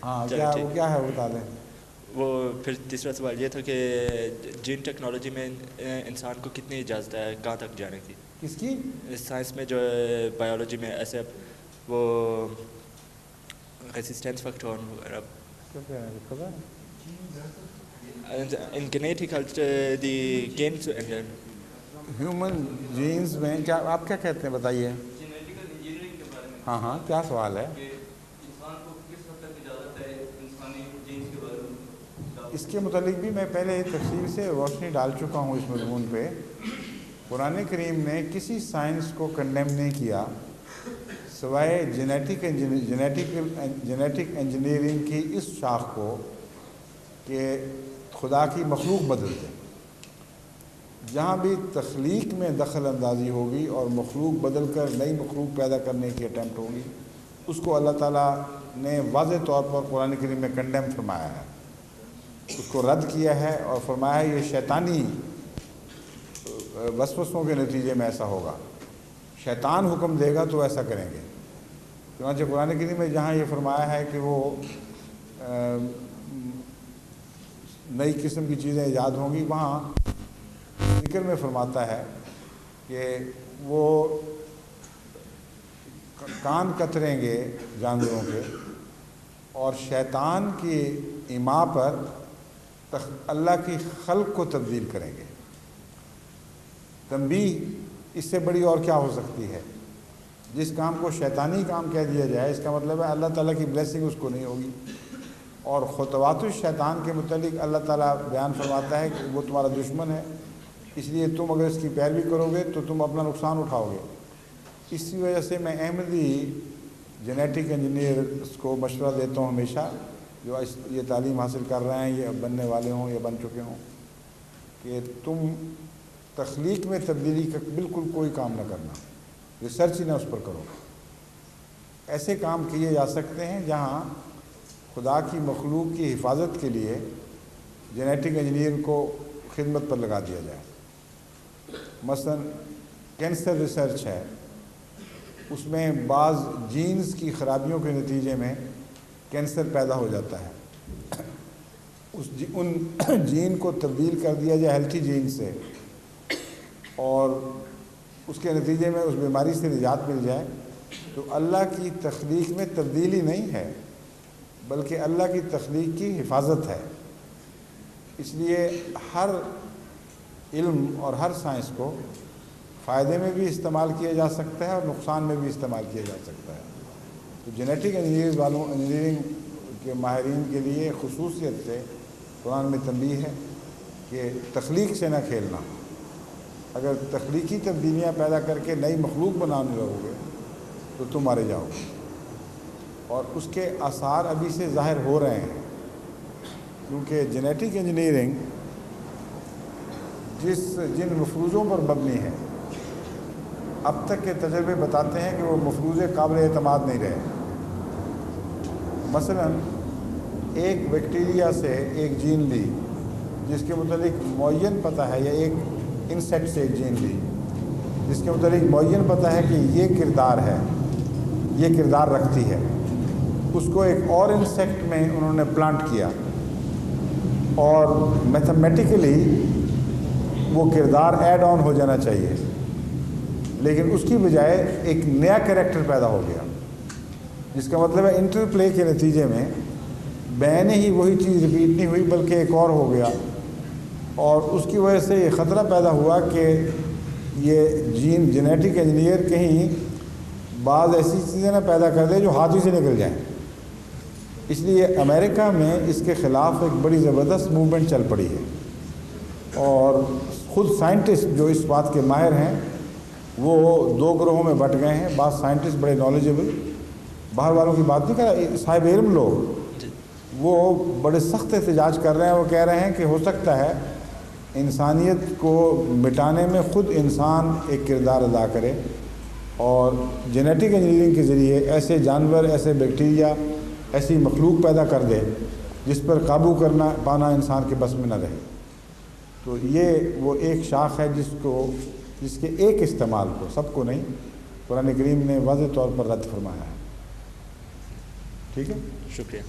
ہاں چلو کیا وہ ٹھیک. کیا ہے وہ بتا دیں. وہ پھر تیسرا سوال یہ تھا کہ جین ٹیکنالوجی میں انسان کو کتنی اجازت ہے کہاں تک جانے کی؟ کس کی؟ سائنس میں جو ہے بایولوجی میں ایسے وہ ریسسٹینس فیکٹر وغیرہ ان genetical the gains and human genes میں کیا آپ کیا کہتے ہیں بتائیے. جینیٹیکل انجینئرنگ کے بارے میں ہاں ہاں کیا سوال ہے؟ کہ انسان کو کس حد تک اجازت ہے انسانی جینز کے بارے میں. اس کے متعلق بھی میں پہلے تفصیل سے روشنی ڈال چکا ہوں اس مضمون پہ. قرآن کریم نے کسی سائنس کو کنڈیم نہیں کیا سوائے جینیٹک انجینئرنگ کی اس شاخ کو کہ خدا کی مخلوق بدل دے. جہاں بھی تخلیق میں دخل اندازی ہوگی اور مخلوق بدل کر نئی مخلوق پیدا کرنے کی اٹیمپٹ ہوگی اس کو اللہ تعالیٰ نے واضح طور پر قرآن کریم میں کنڈیم فرمایا ہے، اس کو رد کیا ہے اور فرمایا ہے یہ شیطانی وسوسوں کے نتیجے میں ایسا ہوگا. شیطان حکم دے گا تو ایسا کریں گے. چنانچہ قرآن کریم میں جہاں یہ فرمایا ہے کہ وہ نئی قسم کی چیزیں ایجاد ہوں گی، وہاں ذکر میں فرماتا ہے کہ وہ کان کتریں گے جانوروں کے اور شیطان کی ایما پر اللہ کی خلق کو تبدیل کریں گے. تنبیہ اس سے بڑی اور کیا ہو سکتی ہے؟ جس کام کو شیطانی کام کہہ دیا جائے اس کا مطلب ہے اللہ تعالیٰ کی بلیسنگ اس کو نہیں ہوگی. اور خطوات الشیطان کے متعلق اللہ تعالیٰ بیان فرماتا ہے کہ وہ تمہارا دشمن ہے، اس لیے تم اگر اس کی پیروی کرو گے تو تم اپنا نقصان اٹھاؤ گے. اسی وجہ سے میں احمدی جینیٹک انجینئرس کو مشورہ دیتا ہوں ہمیشہ، جو یہ تعلیم حاصل کر رہے ہیں، یہ بننے والے ہوں یا بن چکے ہوں، کہ تم تخلیق میں تبدیلی کا بالکل کوئی کام نہ کرنا، ریسرچ ہی نہ اس پر کرو. ایسے کام کیے جا سکتے ہیں جہاں خدا کی مخلوق کی حفاظت کے لیے جینیٹک انجینئر کو خدمت پر لگا دیا جائے. مثلا کینسر ریسرچ ہے، اس میں بعض جینز کی خرابیوں کے نتیجے میں کینسر پیدا ہو جاتا ہے. ان جین کو تبدیل کر دیا جائے ہیلتھی جین سے اور اس کے نتیجے میں اس بیماری سے نجات مل جائے تو اللہ کی تخلیق میں تبدیلی نہیں ہے بلکہ اللہ کی تخلیق کی حفاظت ہے. اس لیے ہر علم اور ہر سائنس کو فائدے میں بھی استعمال کیا جا سکتا ہے اور نقصان میں بھی استعمال کیا جا سکتا ہے. تو جینیٹک انجینئرنگ کے ماہرین کے لیے خصوصیت سے قرآن میں تنبیہ ہے کہ تخلیق سے نہ کھیلنا. اگر تخلیقی تبدیلیاں پیدا کر کے نئی مخلوق بنانے لگو گے تو تم مارے جاؤ گے. اور اس کے آثار ابھی سے ظاہر ہو رہے ہیں، کیونکہ جینیٹک انجینئرنگ جن مفروضوں پر مبنی ہے اب تک کے تجربے بتاتے ہیں کہ وہ مفروضے قابل اعتماد نہیں رہے. مثلا ایک بیکٹیریا سے ایک جین لی جس کے متعلق معین پتہ ہے، یا ایک انسیکٹ سے ایک جین لی جس کے متعلق معین پتہ ہے کہ یہ کردار ہے، یہ کردار رکھتی ہے. اس کو ایک اور انسیکٹ میں انہوں نے پلانٹ کیا اور میتھمیٹیکلی وہ کردار ایڈ آن ہو جانا چاہیے، لیکن اس کی بجائے ایک نیا کریکٹر پیدا ہو گیا، جس کا مطلب ہے انٹر پلے کے نتیجے میں بین ہی وہی چیز ریپیٹ نہیں ہوئی بلکہ ایک اور ہو گیا. اور اس کی وجہ سے یہ خطرہ پیدا ہوا کہ یہ جینیٹک انجینئر کہیں بعض ایسی چیزیں نہ پیدا کر دے جو ہاتھ ہی سے نکل جائیں. اس لیے امریکہ میں اس کے خلاف ایک بڑی زبردست موومنٹ چل پڑی ہے اور خود سائنٹسٹ جو اس بات کے ماہر ہیں وہ دو گروہوں میں بٹ گئے ہیں. بعض سائنٹسٹ بڑے نالجبل، باہر والوں کی بات نہیں کر رہا، صاحب علم لوگ، وہ بڑے سخت احتجاج کر رہے ہیں. وہ کہہ رہے ہیں کہ ہو سکتا ہے انسانیت کو مٹانے میں خود انسان ایک کردار ادا کرے اور جینیٹک انجینئرنگ کے ذریعے ایسے جانور، ایسے بیکٹیریا، ایسی مخلوق پیدا کر دے جس پر قابو کرنا پانا انسان کے بس میں نہ رہے. تو یہ وہ ایک شاخ ہے جس کے ایک استعمال کو، سب کو نہیں، قرآن کریم نے واضح طور پر رد فرمایا ہے. ٹھیک ہے، شکریہ.